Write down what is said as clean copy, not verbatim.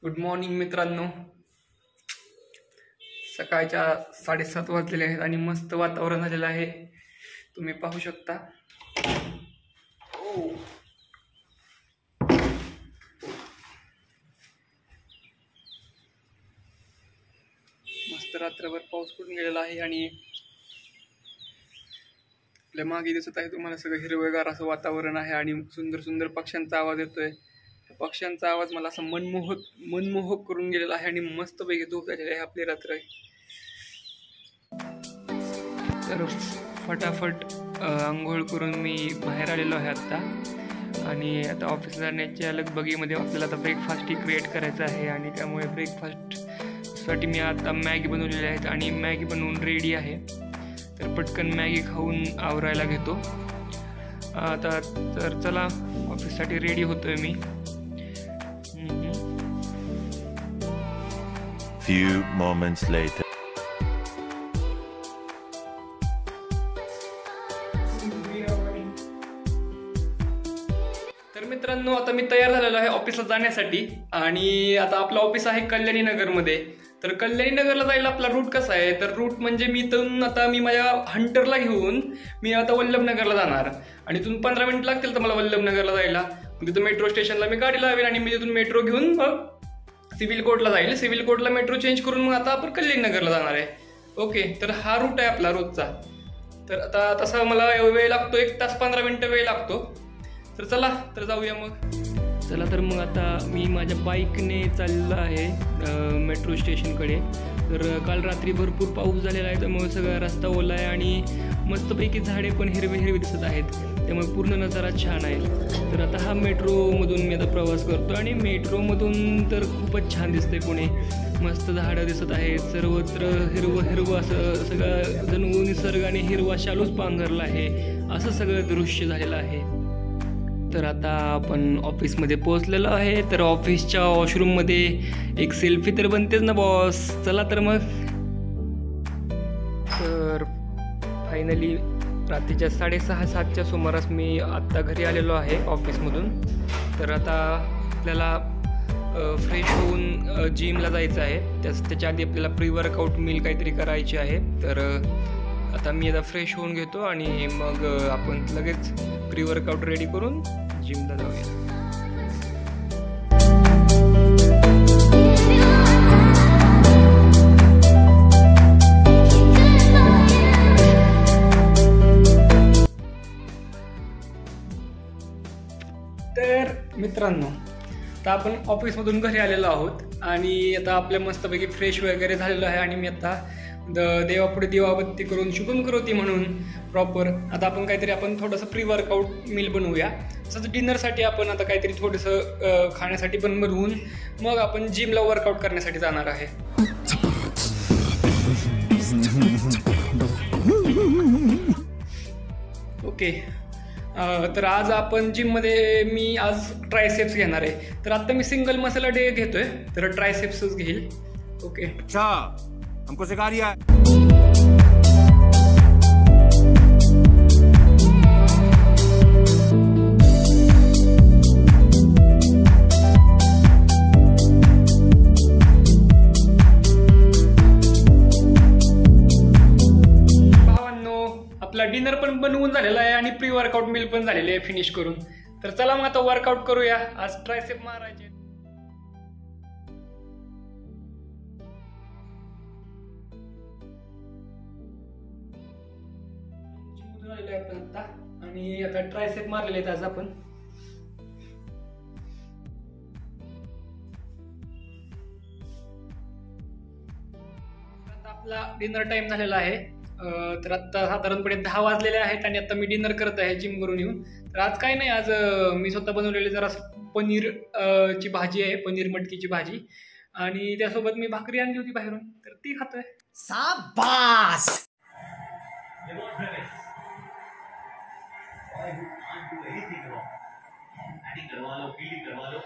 Good morning मित्रांनो. सकाळच्या 7:30 वाजलेले आहेत आणि मस्त वातावरण झालेलं आहे, तुम्ही पाहू शकता. मस्त रात्रभर पाऊस पडून गेलेला आहे आणि आपल्या मागे दिसत आहे तुम्हाला सगळं हिरवेगार असं वातावरण आहे आणि सुंदर सुंदर पक्ष्यांचा आवाज येतोय. पक्ष्यांचा आवाज मला असं मनमोहक करून गेलेला आहे आणि मस्तपैकी झोप झालेली आहे आपली रात्र. तर फटाफट आंघोळ करून मी बाहेर आलेलो आहे आत्ता आणि आता ऑफिसला जाण्याच्या लगबगीमध्ये आपल्याला आता ब्रेकफास्टही क्रिएट करायचं आहे आणि त्यामुळे ब्रेकफास्टसाठी मी आता मॅगी बनवलेली आहेत आणि मॅगी बनवून रेडी आहे. तर पटकन मॅगी खाऊन आवरायला घेतो आता. तर चला ऑफिससाठी रेडी होतोय मी. Few moments later. तर मित्रांनो आता मी तयार झालेलो आहे ऑफिसला जाण्यासाठी आणि आता आपलं ऑफिस आहे कल्याणी नगरमध्ये. तर कल्याणी नगरला जायला आपला रूट कसा आहे, तर रूट म्हणजे मी माझ्या हंटरला घेऊन मी आता वल्लभनगरला जाणार आणि इथून 15 मिनिट लागतील तर मला वल्लभनगरला जायला. तिथं मेट्रो स्टेशनला मी गाडी लावेल आणि मी तिथून मेट्रो घेऊन मग सिव्हिल कोर्टला जाईल. सिव्हिल कोर्टला मेट्रो चेंज करून मग आता आपण कल्याणी नगरला जाणार आहे. ओके, तर हा रूट आहे आपला रोजचा. तर आता तसा मला वेळ लागतो 1 तास 15 मिनिटं वेळ लागतो. तर चला तर जाऊया मग. चला तर मग आता मी माझ्या बाईकने चाललो आहे मेट्रो स्टेशनकडे. तर काल रात्री भरपूर पाऊस झालेला आहे त्यामुळे सगळा रस्ता ओला आहे आणि मस्तपैकी झाडे पण हिरवे दिसत आहेत, त्यामुळे पूर्ण नजारा छान आहे. तर आता हा मेट्रोमधून मी आता प्रवास करतो आणि मेट्रोमधून तर खूपच छान दिसते पुणे. मस्त झाडं दिसत आहेत, सर्वत्र हिरवं असं सगळं जणू निसर्गाने हिरवा शालूच पांघरला आहे असं सगळं दृश्य झालेलं आहे. तर आता आपण ऑफिसमध्ये पोहोचलेलो आहे. तर ऑफिसच्या वॉशरूममध्ये एक सेल्फी तर बनतेच ना बॉस. चला तर मग. तर फायनली रात्रीच्या 6:30-7च्या सुमारास मी आत्ता घरी आलेलो आहे ऑफिसमधून. तर आता आपल्याला फ्रेश होऊन जिमला जायचं आहे. त्याच्या आधी आपल्याला प्री वर्कआउट मील काहीतरी करायची आहे. तर आता मी आता फ्रेश होऊन घेतो आणि मग आपण लगेच प्री वर्कआउट रेडी करून जिमला जाऊया. तर मित्रांनो आता आपण ऑफिसमधून घरी आलेलो आहोत आणि आता आपल्या मस्तपैकी फ्रेश वगैरे झालेलं आहे आणि मी आता देवापुढे दिवाबत्ती करून शुभम करोती म्हणून प्रॉपर आता आपण थोडंसं प्री वर्कआउट मील बनवूया. तसंच डिनरसाठी आपण आता काहीतरी थोडंसं खाण्यासाठी पण बनवून मग आपण जिमला वर्कआउट करण्यासाठी जाणार आहे. ओके, तर आज आपण जिममध्ये मी आज ट्रायसेप्स घेणार आहे. तर आता मी सिंगल मसाला डे घेतोय तर ट्रायसेप्सच घेईल. ओके, अच्छा हमको सिखा दिया. भावांनो आपला डिनर पण बनवून झालेला आहे आणि प्री वर्कआउट मील पण झालेली आहे फिनिश करून. तर चला मग आता वर्कआउट करूया. आज ट्रायसेप मारायचे. आणि आता ट्रायसेप मारलेले आहेत आज आपण. आता आपला डिनर टाइम झालेला आहे. तर आता साधारणपणे 10 वाजलेले आहेत आणि आता मी डिनर करत आहे जिम करून येऊन. तर आज काय नाही, आज मी स्वतः बनवलेली जरा पनीर ची भाजी आहे, पनीर मटकीची भाजी आणि त्यासोबत मी भाकरी आणली होती बाहेरून तर ती खातोय. शाबाश. करवा लो, फील्डिंग करवा लो.